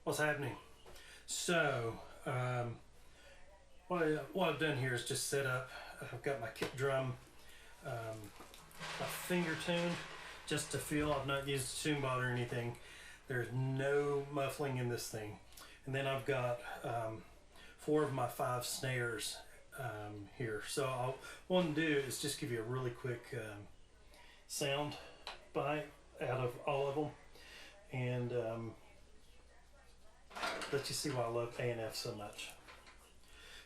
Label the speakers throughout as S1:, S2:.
S1: What's happening? So, what I've done here is just set up. I've got my kick drum, my finger tuned, just to feel. I've not used a tune bot or anything. There's no muffling in this thing. And then I've got 4 of my 5 snares here. So what I'm going to do is just give you a really quick sound bite out of all of them, and let you see why I love A&F so much.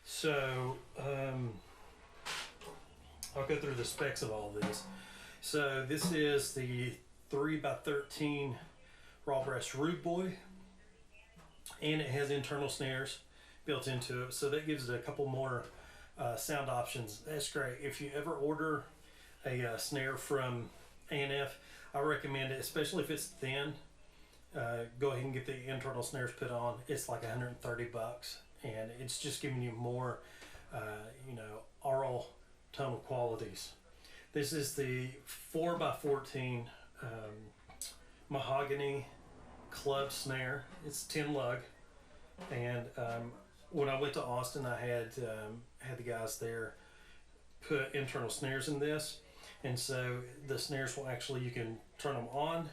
S1: So I'll go through the specs of all this. So this is the 3x13 raw brass Rude Boy, and it has internal snares built into it, so that gives it a couple more sound options. That's great. If you ever order a snare from A&F, I recommend it, especially if it's thin. Go ahead and get the internal snares put on. It's like $130, and it's just giving you more, aural tonal qualities. This is the 4x14 mahogany club snare. It's 10 lug, and when I went to Austin, I had the guys there put internal snares in this, and so the snares will actually, you can turn them on.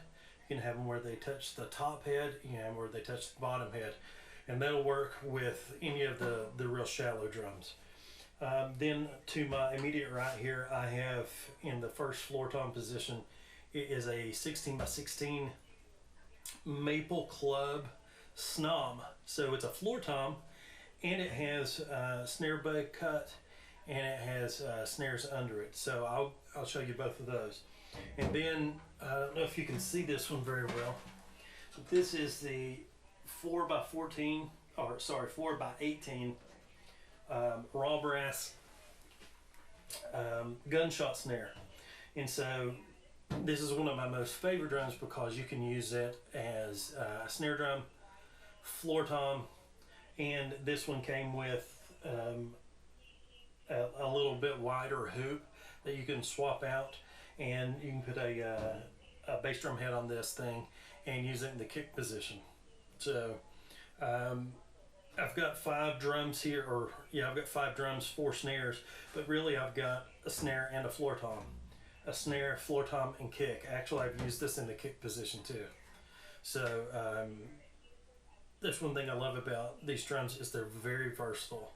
S1: You can have them where they touch the top head, where they touch the bottom head, and that'll work with any of the real shallow drums. Then to my immediate right here, I have in the first floor tom position, it is a 16x16 maple club snom. So it's a floor tom, and it has snare bay cut, and it has snares under it. So I'll show you both of those. And then I don't know if you can see this one very well. This is the 4x14, or sorry, 4x18 raw brass gunshot snare. And so this is one of my most favorite drums because you can use it as a snare drum, floor tom, and this one came with a little bit wider hoop that you can swap out, and you can put a bass drum head on this thing and use it in the kick position. So I've got 5 drums here, I've got 5 drums, 4 snares, but really I've got a snare and a floor tom. A snare, floor tom, and kick. Actually, I've used this in the kick position too. So that's one thing I love about these drums, is they're very versatile.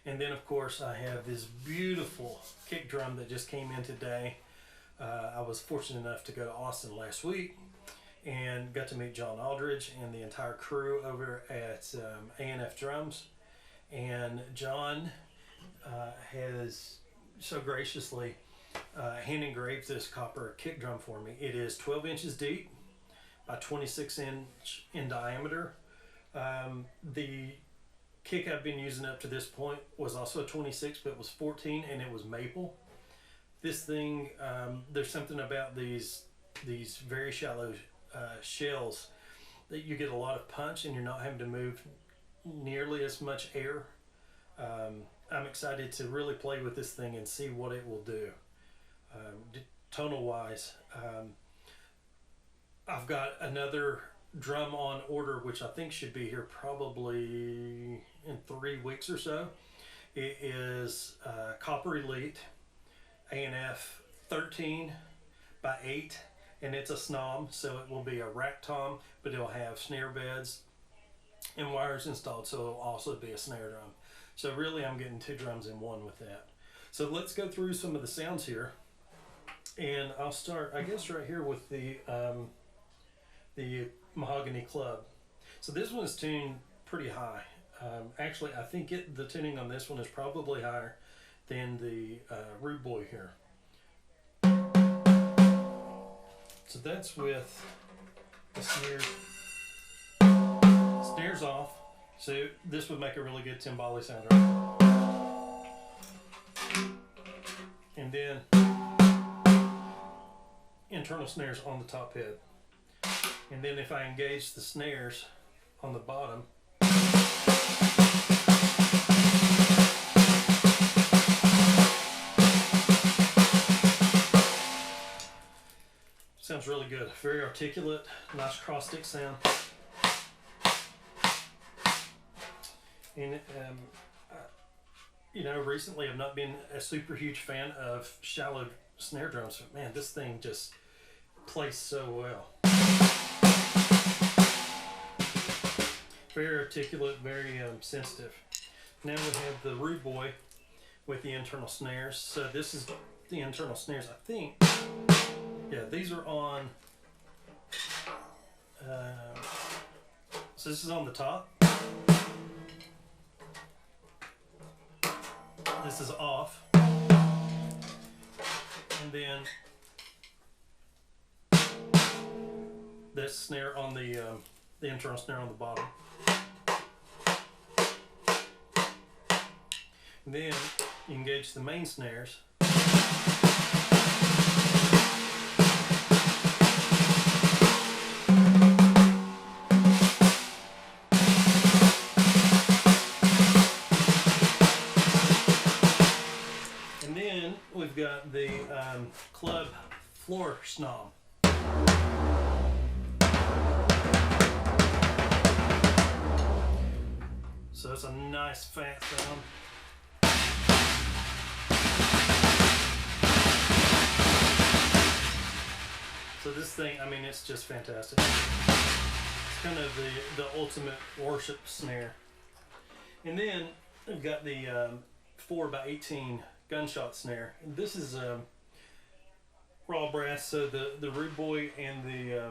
S1: And then of course I have this beautiful kick drum that just came in today. I was fortunate enough to go to Austin last week and got to meet John Aldridge and the entire crew over at A&F Drums. And John has so graciously hand engraved this copper kick drum for me. It is 12 inches deep by 26 inch in diameter. The kick I've been using up to this point was also a 26, but it was 14, and it was maple. This thing, there's something about these very shallow shells that you get a lot of punch, and you're not having to move nearly as much air. I'm excited to really play with this thing and see what it will do. Tonal wise, I've got another drum on order, which I think should be here probably in 3 weeks or so. It is Copper Elite A&F 13x8, and it's a snom, so it will be a rack tom, but it'll have snare beds and wires installed, so it'll also be a snare drum. So really I'm getting 2 drums in one with that. So let's go through some of the sounds here, and I'll start, I guess, right here with the mahogany club. So this one is tuned pretty high. Actually, I think the tuning on this one is probably higher than the Rude Boy here. So that's with the snares off. So this would make a really good timbale sound, right? And then internal snares on the top head. And then if I engage the snares on the bottom, sounds really good. Very articulate, nice cross stick sound. And you know, recently I've not been a super huge fan of shallow snare drums, but man, this thing just plays so well. Very articulate, very sensitive. Now we have the Rude Boy with the internal snares. So this is the internal snares, I think. Yeah, these are on. So this is on the top. This is off, and then this snare on the internal snare on the bottom. And then you engage the main snares. We've got the club floor snom. So it's a nice fat sound. So this thing, I mean, it's just fantastic. It's kind of the ultimate worship snare. And then we've got the 4x18 gunshot snare. This is raw brass, so the Rude Boy and the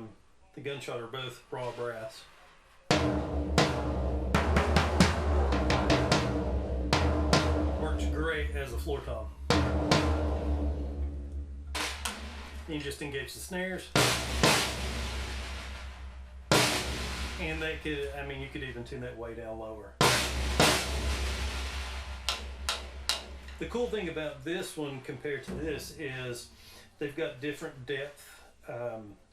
S1: gunshot are both raw brass. Works great as a floor tom. You just engage the snares, and they could, I mean, you could even tune that way down lower. The cool thing about this one compared to this is they've got different depth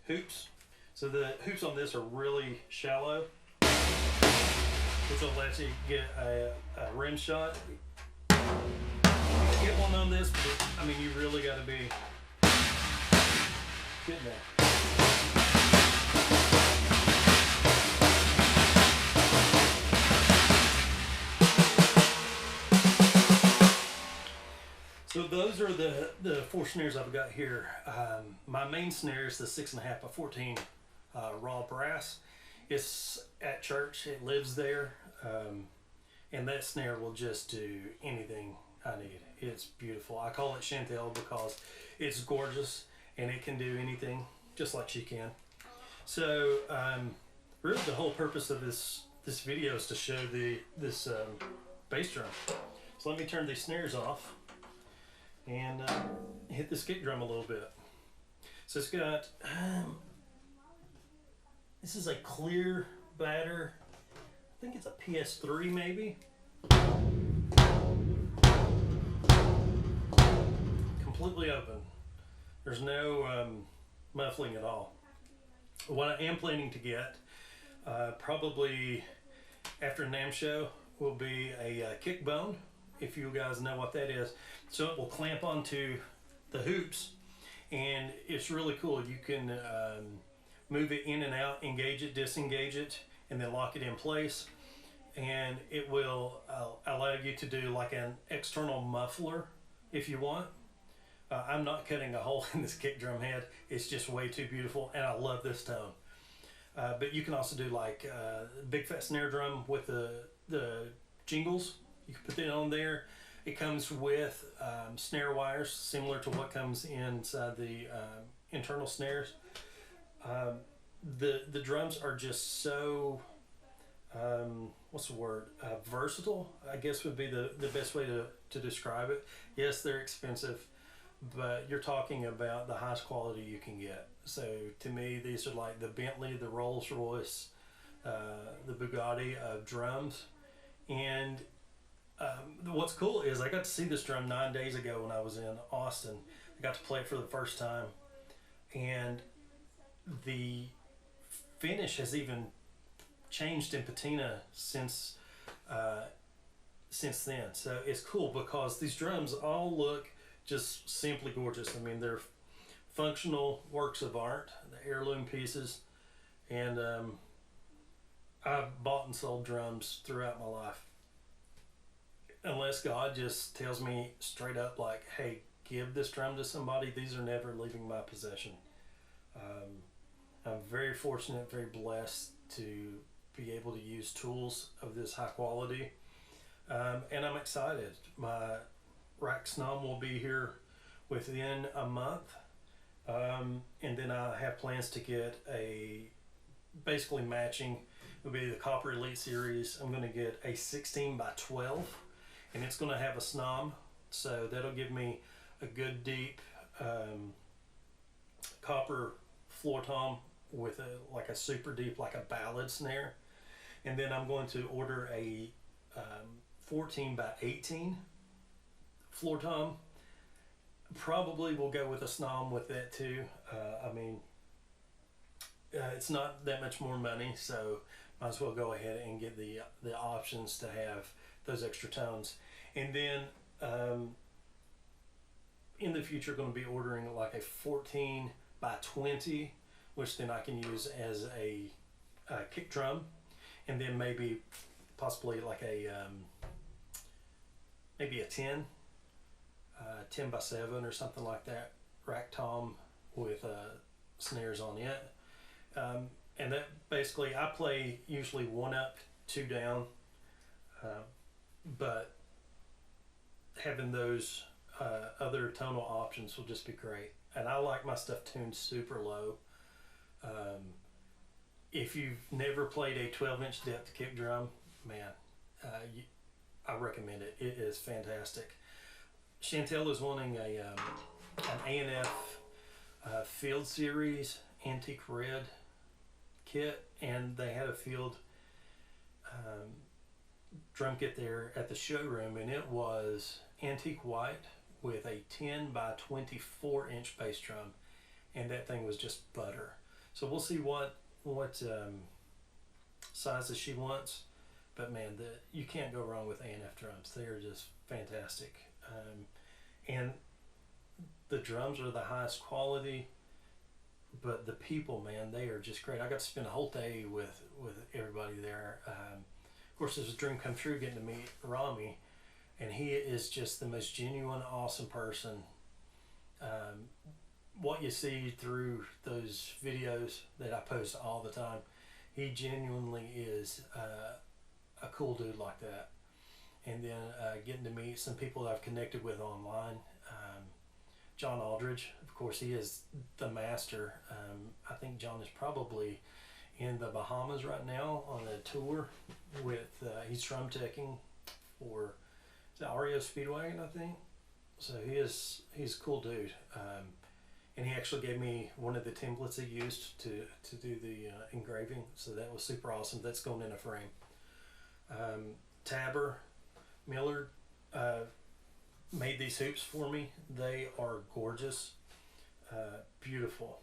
S1: hoops. So the hoops on this are really shallow, which will let you get a rim shot. You can get one on this, but I mean, you really got to be getting there. So those are the 4 snares I've got here. My main snare is the 6.5x14 raw brass. It's at church, it lives there, and that snare will just do anything I need. It's beautiful. I call it Chantel because it's gorgeous and it can do anything just like she can. So really the whole purpose of this video is to show this bass drum. So let me turn these snares off and hit this kick drum a little bit. So it's got, this is a clear batter. I think it's a PS3 maybe. Completely open. There's no muffling at all. What I am planning to get, probably after NAMM show, will be a kick bone, if you guys know what that is. So it will clamp onto the hoops, and it's really cool. You can move it in and out, engage it, disengage it, and then lock it in place. And it will allow you to do like an external muffler if you want. I'm not cutting a hole in this kick drum head. It's just way too beautiful, and I love this tone. But you can also do like big fat snare drum with the jingles. You can put that on there. It comes with snare wires, similar to what comes inside the internal snares. The drums are just so, what's the word? Versatile, I guess would be the best way to describe it. Yes, they're expensive, but you're talking about the highest quality you can get. So to me, these are like the Bentley, the Rolls Royce, the Bugatti of drums. And what's cool is I got to see this drum 9 days ago when I was in Austin. I got to play it for the first time, and the finish has even changed in patina since then. So it's cool because these drums all look just simply gorgeous. I mean, they're functional works of art, the heirloom pieces, and I've bought and sold drums throughout my life. unless God just tells me straight up, like, hey, give this drum to somebody, these are never leaving my possession. Um, I'm very fortunate, very blessed to be able to use tools of this high quality. And I'm excited. My rack snom will be here within a month. And then I have plans to get a basically matching, it'll be the Copper Elite Series. I'm going to get a 16 by 12, and it's going to have a snom, so that'll give me a good deep copper floor tom with a super deep, like a ballad snare. And then I'm going to order a 14 by 18 floor tom. Probably will go with a snom with that too. I mean, it's not that much more money, so might as well go ahead and get the options to have those extra tones. And then in the future, going to be ordering like a 14 by 20, which then I can use as a kick drum, and then maybe possibly like a maybe a 10 by 7 or something like that, rack tom with snares on it. And that basically, I play usually 1 up, 2 down, but having those other tonal options will just be great. And I like my stuff tuned super low. If you've never played a 12-inch depth kick drum, man, I recommend it. It is fantastic. Chantel is wanting an A&F Field Series Antique Red kit, and they had a field drum kit there at the showroom, and it was antique white with a 10 by 24 inch bass drum, and that thing was just butter. So we'll see what sizes she wants, but man, you can't go wrong with A&F drums. They are just fantastic. And the drums are the highest quality, but the people, man, they are just great. I got to spend a whole day with everybody there. Of course, it was a dream come true getting to meet Rami, and he is just the most genuine, awesome person. What you see through those videos that I post all the time, he genuinely is a cool dude like that. And then getting to meet some people that I've connected with online. John Aldridge, of course, he is the master. I think John is probably in the Bahamas right now on a tour with, he's drum teching for the REO Speedwagon, I think. So he's a cool dude. And he actually gave me one of the templates he used to do the engraving. So that was super awesome. That's going in a frame. Tabor Millard made these hoops for me. They are gorgeous, beautiful.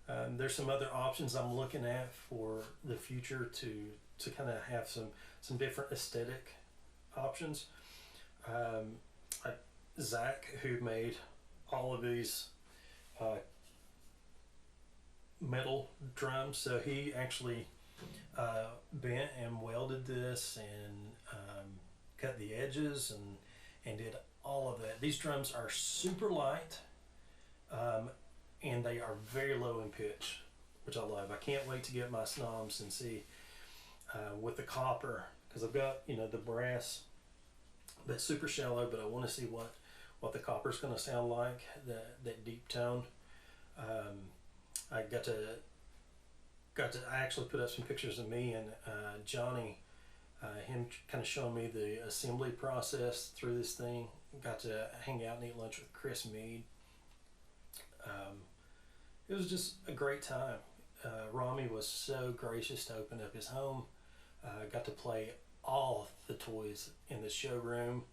S1: There's some other options I'm looking at for the future to kind of have some different aesthetic options. Zach, who made all of these metal drums, so he actually bent and welded this and cut the edges and did all of that. These drums are super light, and they are very low in pitch, which I love. I can't wait to get my snoms and see with the copper, because I've got, you know, the brass that's super shallow, but I want to see what the copper is going to sound like, that deep tone. I got to I actually put up some pictures of me and Johnny, him kind of showing me the assembly process through this thing. Got to hang out and eat lunch with Chris Mead. It was just a great time. Rami was so gracious to open up his home. Got to play all the toys in the showroom.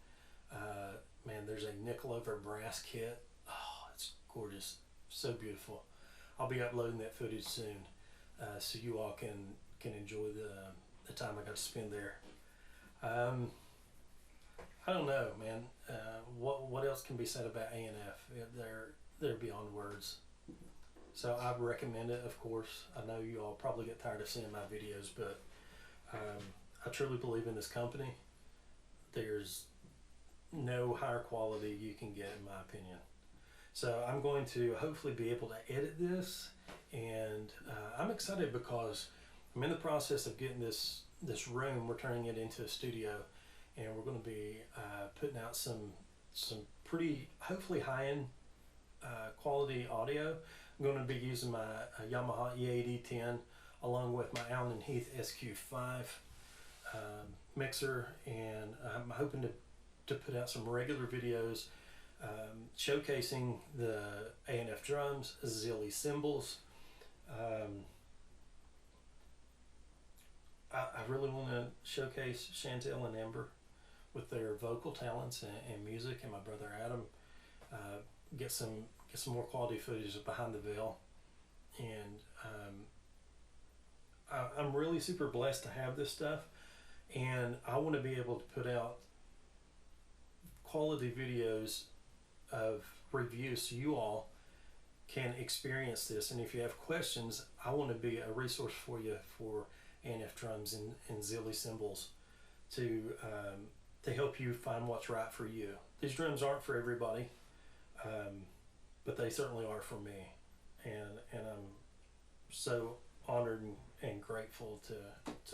S1: Man, there's a nickel over brass kit. Oh, it's gorgeous, so beautiful. I'll be uploading that footage soon, so you all can enjoy the time I got to spend there. I don't know, man. What else can be said about A&F? They're beyond words. So I recommend it, of course. I know you all probably get tired of seeing my videos, but I truly believe in this company. There's no higher quality you can get, in my opinion. So I'm going to hopefully be able to edit this, and I'm excited because I'm in the process of getting this room. We're turning it into a studio, and we're going to be putting out some pretty, hopefully high end quality audio. I'm going to be using my Yamaha E8010 along with my Allen and Heath SQ5 mixer, and I'm hoping to put out some regular videos showcasing the A&F drums, Zilly cymbals. I really want to showcase Chantel and Amber with their vocal talents and music, and my brother Adam. Get some more quality footage of Behind the Veil, and I'm really super blessed to have this stuff, and I want to be able to put out quality videos of reviews so you all can experience this. And if you have questions, I want to be a resource for you for A&F drums and Zilly cymbals to help you find what's right for you. These drums aren't for everybody, but they certainly are for me, and I'm so honored and grateful to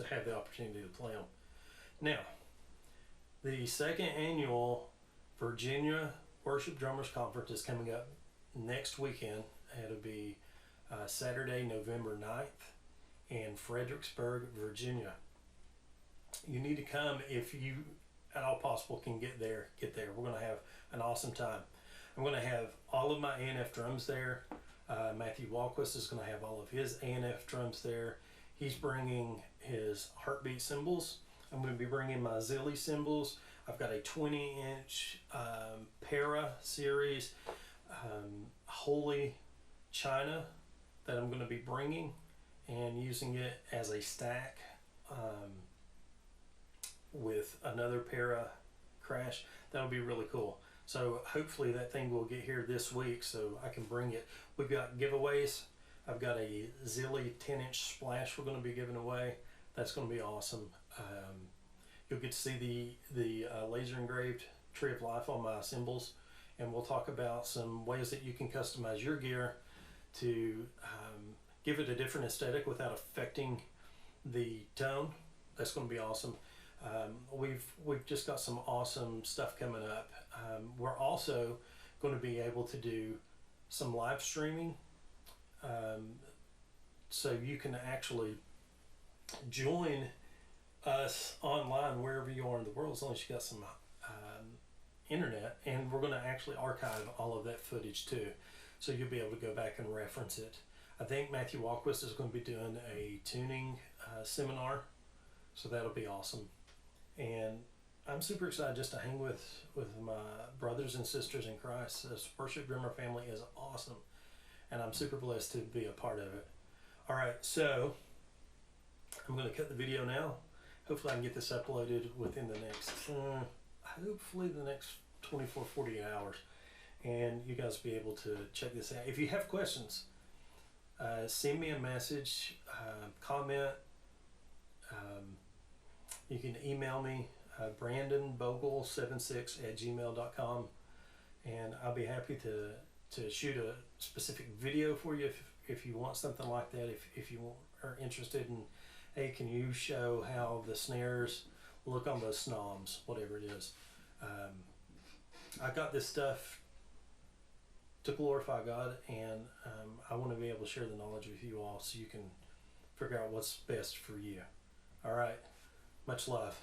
S1: have the opportunity to play them. Now, the second annual Virginia Worship Drummers Conference is coming up next weekend. It'll be Saturday, November 9th in Fredericksburg, Virginia. You need to come if you at all possible can get there. We're going to have an awesome time. I'm going to have all of my A&F drums there. Matthew Walquist is going to have all of his A&F drums there. He's bringing his Heartbeat cymbals. I'm going to be bringing my Zilly cymbals. I've got a 20-inch Para series Holy China that I'm going to be bringing and using it as a stack with another Para crash. That'll be really cool. So hopefully that thing will get here this week so I can bring it. We've got giveaways. I've got a Zilly 10-inch splash we're going to be giving away. That's going to be awesome. You'll get to see the laser engraved Tree of Life on my cymbals, and we'll talk about some ways that you can customize your gear to give it a different aesthetic without affecting the tone. That's going to be awesome. We've just got some awesome stuff coming up. We're also going to be able to do some live streaming, so you can actually join us online wherever you are in the world, as long as you got some internet, and we're going to actually archive all of that footage too, so you'll be able to go back and reference it. I think Matthew Walquist is going to be doing a tuning seminar, so that'll be awesome. And I'm super excited just to hang with my brothers and sisters in Christ. This Worship Drummer family is awesome, and I'm super blessed to be a part of it. All right, so I'm going to cut the video now. Hopefully I can get this uploaded within the next, hopefully the next 24, 48 hours. And you guys will be able to check this out. If you have questions, send me a message, comment. You can email me, brandonbogle76@gmail.com. And I'll be happy to shoot a specific video for you if you want something like that. If you are interested in, hey, can you show how the snares look on those snoms, whatever it is. I got this stuff to glorify God, and I want to be able to share the knowledge with you all so you can figure out what's best for you. All right, much love.